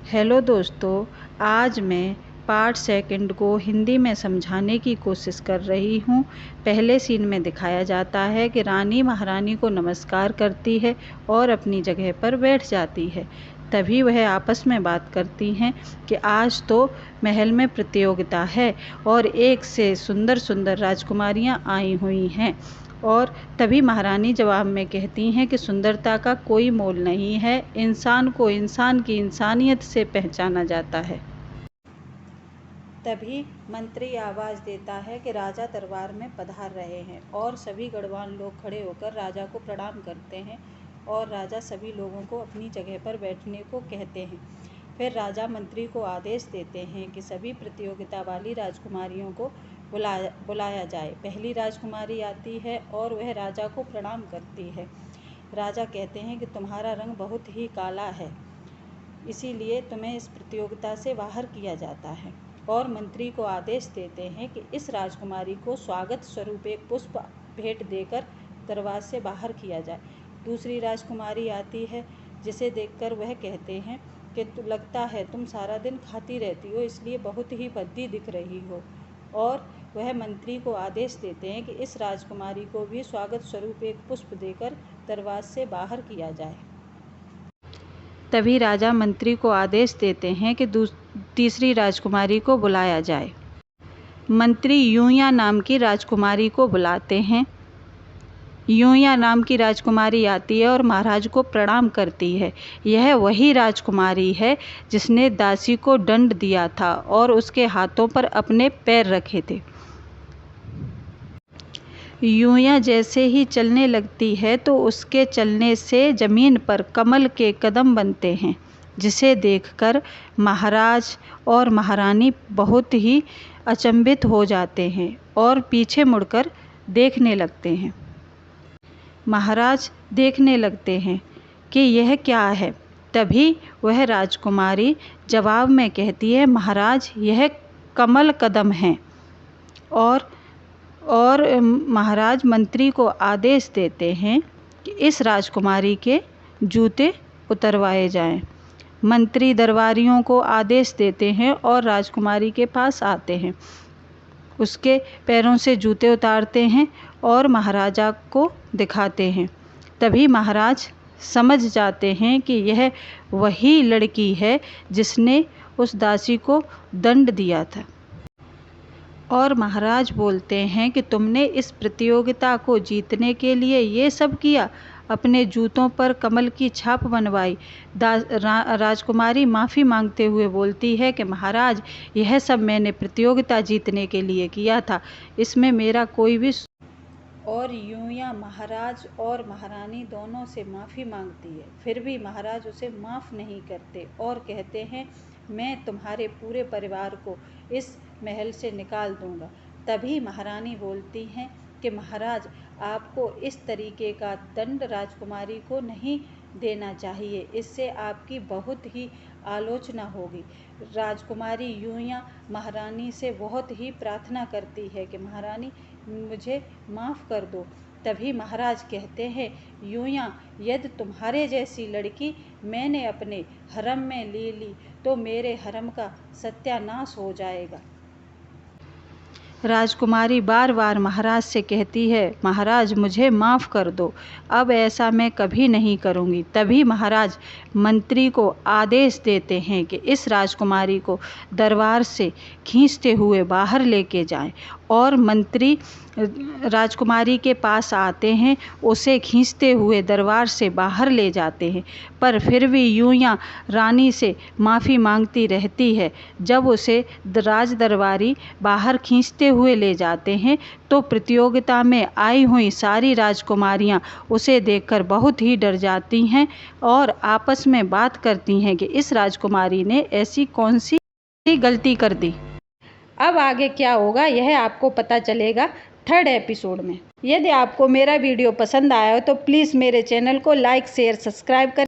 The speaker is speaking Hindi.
हेलो दोस्तों, आज मैं पार्ट सेकंड को हिंदी में समझाने की कोशिश कर रही हूँ। पहले सीन में दिखाया जाता है कि रानी महारानी को नमस्कार करती है और अपनी जगह पर बैठ जाती है। तभी वह आपस में बात करती हैं कि आज तो महल में प्रतियोगिता है और एक से सुंदर सुंदर राजकुमारियाँ आई हुई हैं। और तभी महारानी जवाब में कहती हैं कि सुंदरता का कोई मोल नहीं है, इंसान को इंसान की इंसानियत से पहचाना जाता है। तभी मंत्री आवाज़ देता है कि राजा दरबार में पधार रहे हैं और सभी गढ़वान लोग खड़े होकर राजा को प्रणाम करते हैं और राजा सभी लोगों को अपनी जगह पर बैठने को कहते हैं। फिर राजा मंत्री को आदेश देते हैं कि सभी प्रतियोगिता वाली राजकुमारियों को बुलाया जाए। पहली राजकुमारी आती है और वह राजा को प्रणाम करती है। राजा कहते हैं कि तुम्हारा रंग बहुत ही काला है, इसीलिए तुम्हें इस प्रतियोगिता से बाहर किया जाता है। और मंत्री को आदेश देते हैं कि इस राजकुमारी को स्वागत स्वरूप एक पुष्प भेंट देकर दरबार से बाहर किया जाए। दूसरी राजकुमारी आती है, जिसे देखकर वह कहते हैं कि लगता है तुम सारा दिन खाती रहती हो, इसलिए बहुत ही भद्दी दिख रही हो। और वह मंत्री को आदेश देते हैं कि इस राजकुमारी को भी स्वागत स्वरूप एक पुष्प देकर दरबार से बाहर किया जाए। तभी राजा मंत्री को आदेश देते हैं कि तीसरी राजकुमारी को बुलाया जाए। मंत्री यूया नाम की राजकुमारी को बुलाते हैं। यूया नाम की राजकुमारी आती है और महाराज को प्रणाम करती है। यह वही राजकुमारी है जिसने दासी को दंड दिया था और उसके हाथों पर अपने पैर रखे थे। यूया जैसे ही चलने लगती है तो उसके चलने से ज़मीन पर कमल के कदम बनते हैं, जिसे देखकर महाराज और महारानी बहुत ही अचंभित हो जाते हैं और पीछे मुड़कर देखने लगते हैं। महाराज देखने लगते हैं कि यह क्या है। तभी वह राजकुमारी जवाब में कहती है, महाराज यह कमल कदम हैं। और महाराज मंत्री को आदेश देते हैं कि इस राजकुमारी के जूते उतरवाए जाएं। मंत्री दरबारियों को आदेश देते हैं और राजकुमारी के पास आते हैं, उसके पैरों से जूते उतारते हैं और महाराजा को दिखाते हैं। तभी महाराज समझ जाते हैं कि यह वही लड़की है जिसने उस दासी को दंड दिया था। और महाराज बोलते हैं कि तुमने इस प्रतियोगिता को जीतने के लिए ये सब किया, अपने जूतों पर कमल की छाप बनवाई। राजकुमारी माफ़ी मांगते हुए बोलती है कि महाराज यह सब मैंने प्रतियोगिता जीतने के लिए किया था, इसमें मेरा कोई भी। और यूया महाराज और महारानी दोनों से माफ़ी मांगती है, फिर भी महाराज उसे माफ़ नहीं करते और कहते हैं मैं तुम्हारे पूरे परिवार को इस महल से निकाल दूंगा। तभी महारानी बोलती हैं कि महाराज आपको इस तरीके का दंड राजकुमारी को नहीं देना चाहिए, इससे आपकी बहुत ही आलोचना होगी। राजकुमारी यूया महारानी से बहुत ही प्रार्थना करती है कि महारानी मुझे माफ़ कर दो। तभी महाराज कहते हैं, यूया यदि तुम्हारे जैसी लड़की मैंने अपने हरम में ले ली तो मेरे हरम का सत्यानाश हो जाएगा। राजकुमारी बार बार महाराज से कहती है, महाराज मुझे माफ़ कर दो, अब ऐसा मैं कभी नहीं करूँगी। तभी महाराज मंत्री को आदेश देते हैं कि इस राजकुमारी को दरबार से खींचते हुए बाहर लेके जाएं। और मंत्री राजकुमारी के पास आते हैं, उसे खींचते हुए दरबार से बाहर ले जाते हैं, पर फिर भी यूया रानी से माफ़ी मांगती रहती है। जब उसे राज दरबारी बाहर खींचते हुए ले जाते हैं तो प्रतियोगिता में आई हुई सारी राजकुमारियां उसे देखकर बहुत ही डर जाती हैं और आपस में बात करती हैं कि इस राजकुमारी ने ऐसी कौन सी गलती कर दी। अब आगे क्या होगा यह आपको पता चलेगा थर्ड एपिसोड में। यदि आपको मेरा वीडियो पसंद आया हो तो प्लीज़ मेरे चैनल को लाइक शेयर सब्सक्राइब करें।